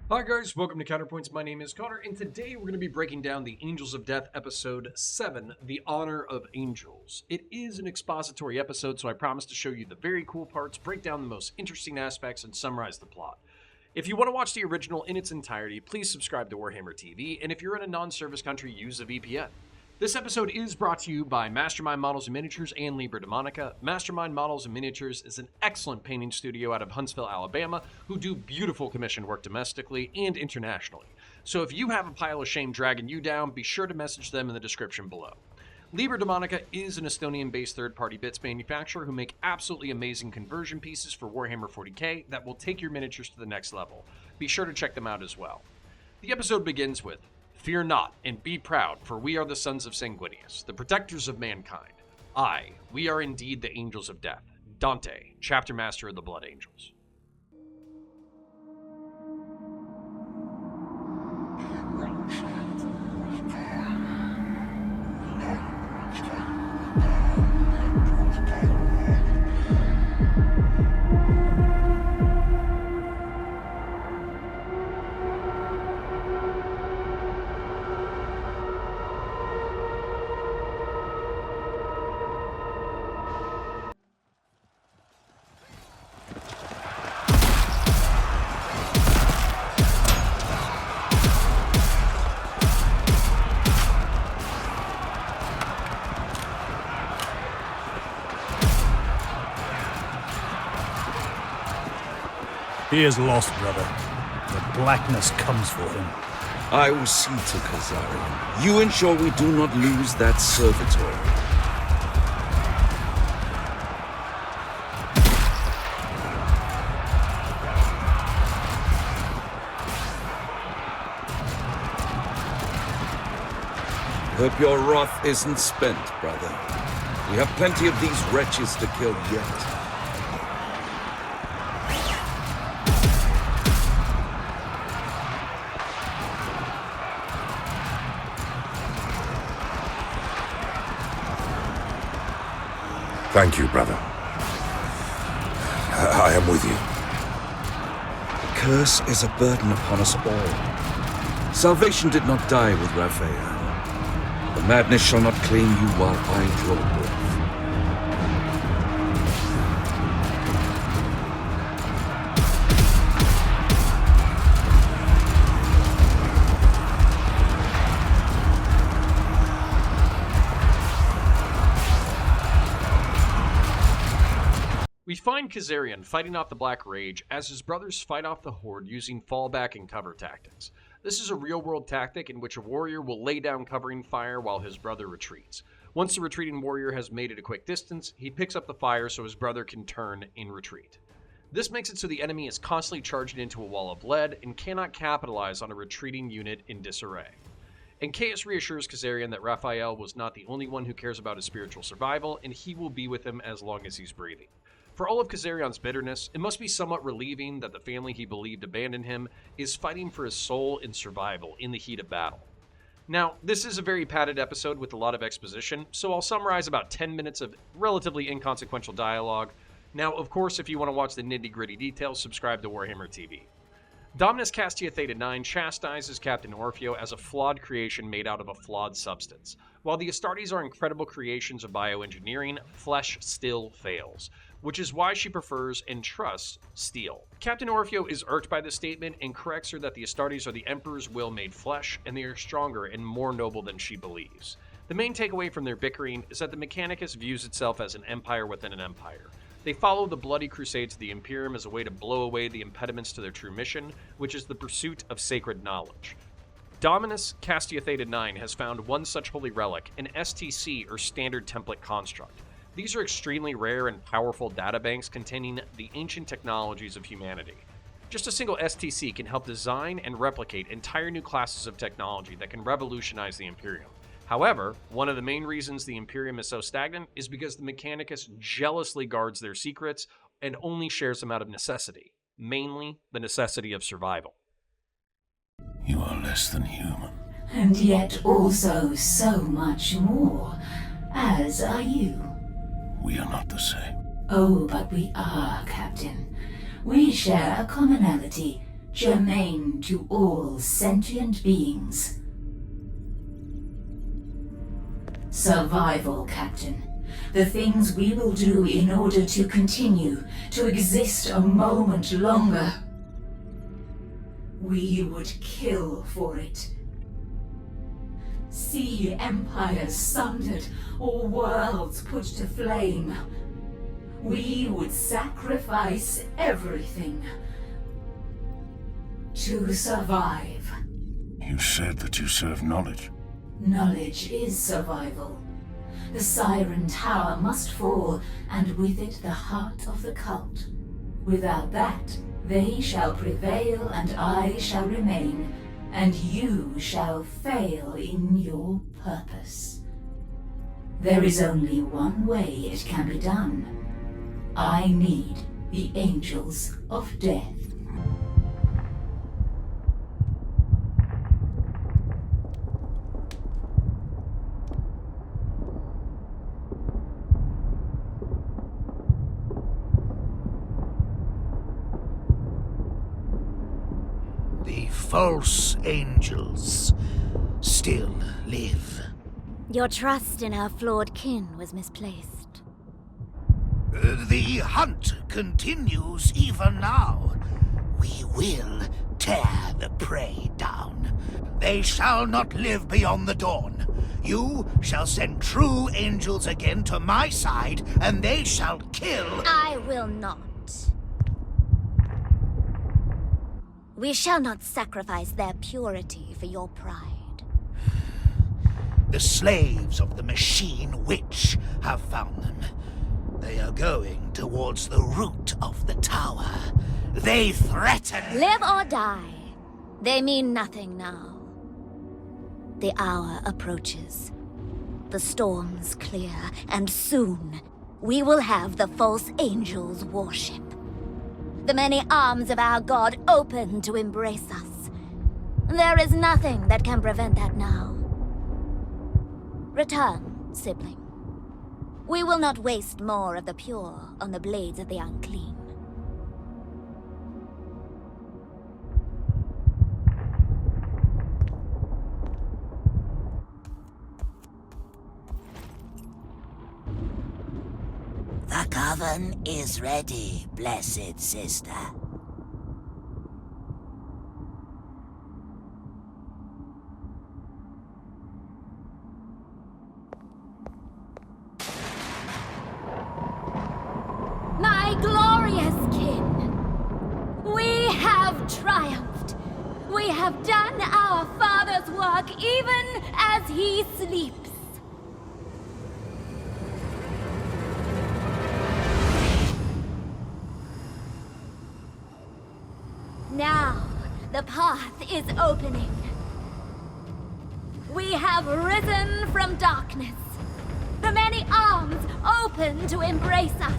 Hi guys, welcome to Counterpoints. My name is Connor, and today we're going to be breaking down the Angels of Death episode 7, The Honor of Angels. It is an expository episode, so I promise to show you the very cool parts, break down the most interesting aspects, and summarize the plot. If you want to watch the original in its entirety, please subscribe to Warhammer TV, and if you're in a non-service country, use a VPN. This episode is brought to you by Mastermind Models and Miniatures and Liber Demonica. Mastermind Models and Miniatures is an excellent painting studio out of Huntsville, Alabama, who do beautiful commissioned work domestically and internationally. So if you have a pile of shame dragging you down, be sure to message them in the description below. Liber Demonica is an Estonian-based third-party bits manufacturer who make absolutely amazing conversion pieces for Warhammer 40k that will take your miniatures to the next level. Be sure to check them out as well. The episode begins with, "Fear not, and be proud, for we are the sons of Sanguinius, the protectors of mankind. Aye, we are indeed the Angels of Death. Dante, Chapter Master of the Blood Angels." He is lost, brother. The blackness comes for him. I will see to Kazarian. You ensure we do not lose that servitor. Hope your wrath isn't spent, brother. We have plenty of these wretches to kill yet. Thank you, brother. I am with you. The curse is a burden upon us all. Salvation did not die with Raphael. The madness shall not claim you while I draw breath. We find Kazarian fighting off the Black Rage as his brothers fight off the Horde using fallback and cover tactics. This is a real-world tactic in which a warrior will lay down covering fire while his brother retreats. Once the retreating warrior has made it a quick distance, he picks up the fire so his brother can turn in retreat. This makes it so the enemy is constantly charging into a wall of lead and cannot capitalize on a retreating unit in disarray. And Chaos reassures Kazarian that Raphael was not the only one who cares about his spiritual survival, and he will be with him as long as he's breathing. For all of Kazarian's bitterness, it must be somewhat relieving that the family he believed abandoned him is fighting for his soul and survival in the heat of battle. Now, this is a very padded episode with a lot of exposition, so I'll summarize about 10 minutes of relatively inconsequential dialogue. Now, of course, if you want to watch the nitty-gritty details, subscribe to Warhammer TV. Dominus Castia Theta 9 chastises Captain Orfeo as a flawed creation made out of a flawed substance. While the Astartes are incredible creations of bioengineering, flesh still fails, which is why she prefers and trusts steel. Captain Orfeo is irked by this statement and corrects her that the Astartes are the Emperor's will made flesh, and they are stronger and more noble than she believes. The main takeaway from their bickering is that the Mechanicus views itself as an empire within an empire. They follow the bloody crusades of the Imperium as a way to blow away the impediments to their true mission, which is the pursuit of sacred knowledge. Dominus Castia Theta 9 has found one such holy relic, an STC or Standard Template Construct. These are extremely rare and powerful databanks containing the ancient technologies of humanity. Just a single STC can help design and replicate entire new classes of technology that can revolutionize the Imperium. However, one of the main reasons the Imperium is so stagnant is because the Mechanicus jealously guards their secrets and only shares them out of necessity, mainly the necessity of survival. You are less than human. And yet also so much more, as are you. We are not the same. Oh, but we are, Captain. We share a commonality, germane to all sentient beings. Survival, Captain. The things we will do in order to continue to exist a moment longer. We would kill for it. See empires sundered or worlds put to flame. We would sacrifice everything to survive. You said that you serve knowledge. Knowledge is survival. The Siren Tower must fall, and with it the heart of the cult. Without that, they shall prevail and I shall remain, and you shall fail in your purpose. There is only one way it can be done. I need the Angels of Death. The false angels still live. Your trust in our flawed kin was misplaced. The hunt continues even now. We will tear the prey down. They shall not live beyond the dawn. You shall send true angels again to my side, and they shall kill... I will not. We shall not sacrifice their purity for your pride. The slaves of the machine witch have found them. They are going towards the root of the tower. They threaten... Live or die, they mean nothing now. The hour approaches. The storms clear, and soon we will have the false angels' worship. The many arms of our god open to embrace us. There is nothing that can prevent that now. Return, sibling. We will not waste more of the pure on the blades of the unclean. The coven is ready, blessed sister. My glorious kin! We have triumphed! We have done our father's work even as he sleeps! Now, the path is opening. We have risen from darkness. The many arms open to embrace us.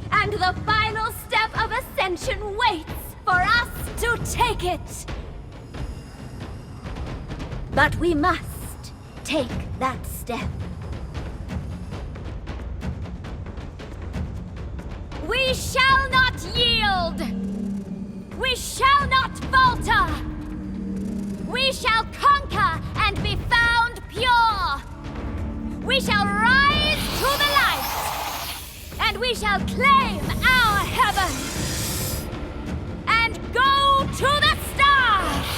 And the final step of ascension waits for us to take it. But we must take that step. We shall not yield. We shall not falter. We shall conquer and be found pure. We shall rise to the light. And we shall claim our heaven. And go to the stars.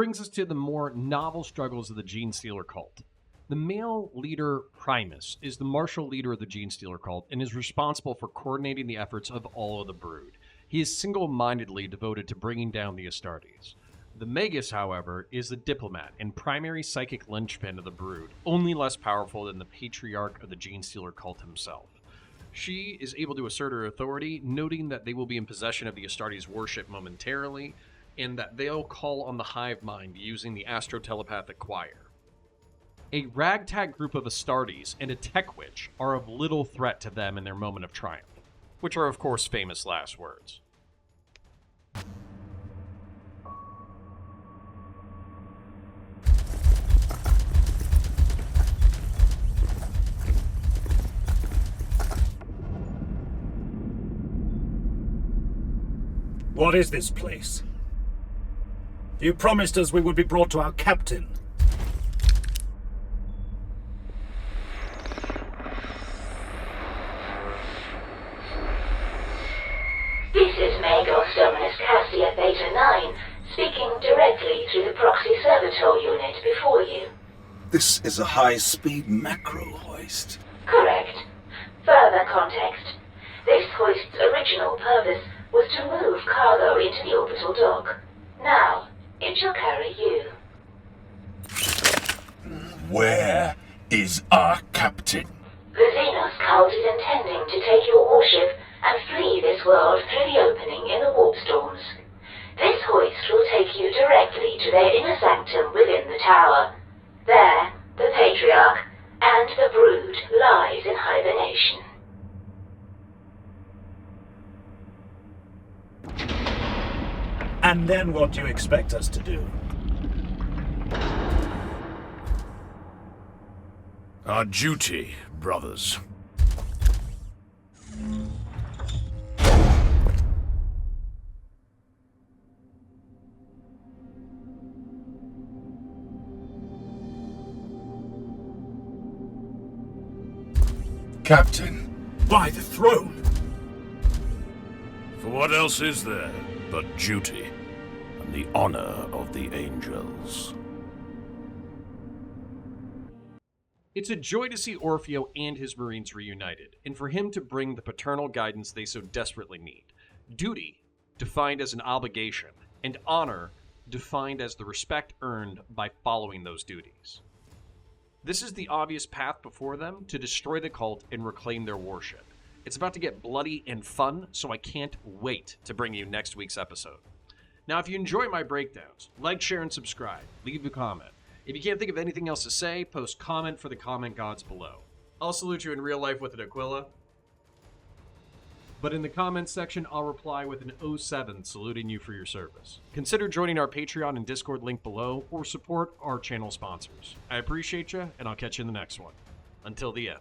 brings us to the more novel struggles of the Genestealer cult. The male leader, Primus, is the martial leader of the Genestealer cult and is responsible for coordinating the efforts of all of the brood. He is single-mindedly devoted to bringing down the Astartes. The Magus, however, is the diplomat and primary psychic linchpin of the brood, only less powerful than the patriarch of the Genestealer cult himself. She is able to assert her authority, noting that they will be in possession of the Astartes worship momentarily, and that they'll call on the hive mind using the astro-telepathic choir. A ragtag group of Astartes and a tech witch are of little threat to them in their moment of triumph, which are of course famous last words. What is this place? You promised us we would be brought to our captain. This is Magos Dominus Cassia Beta 9, speaking directly through the proxy servitor unit before you. This is a high-speed macro hoist. Correct. Further context. This hoist's original purpose was to move cargo into the orbital dock. Now, it shall carry you. Where is our captain? The Xenos cult is intending to take your warship and flee this world through the opening in the warp storms. This hoist will take you directly to their inner sanctum within the tower. There, the Patriarch and the Brood lies in hibernation. And then what do you expect us to do? Our duty, brothers. Captain, By the throne! for what else is there but duty and the honor of the angels? It's a joy to see Orfeo and his Marines reunited, and for him to bring the paternal guidance they so desperately need. Duty, defined as an obligation, and honor, defined as the respect earned by following those duties. This is the obvious path before them to destroy the cult and reclaim their warship. It's about to get bloody and fun, so I can't wait to bring you next week's episode. Now, if you enjoy my breakdowns, like, share, and subscribe. Leave a comment. If you can't think of anything else to say, post comment for the comment gods below. I'll salute you in real life with an Aquila, but in the comments section, I'll reply with an 07 saluting you for your service. Consider joining our Patreon and Discord link below, or support our channel sponsors. I appreciate you, and I'll catch you in the next one. Until the end.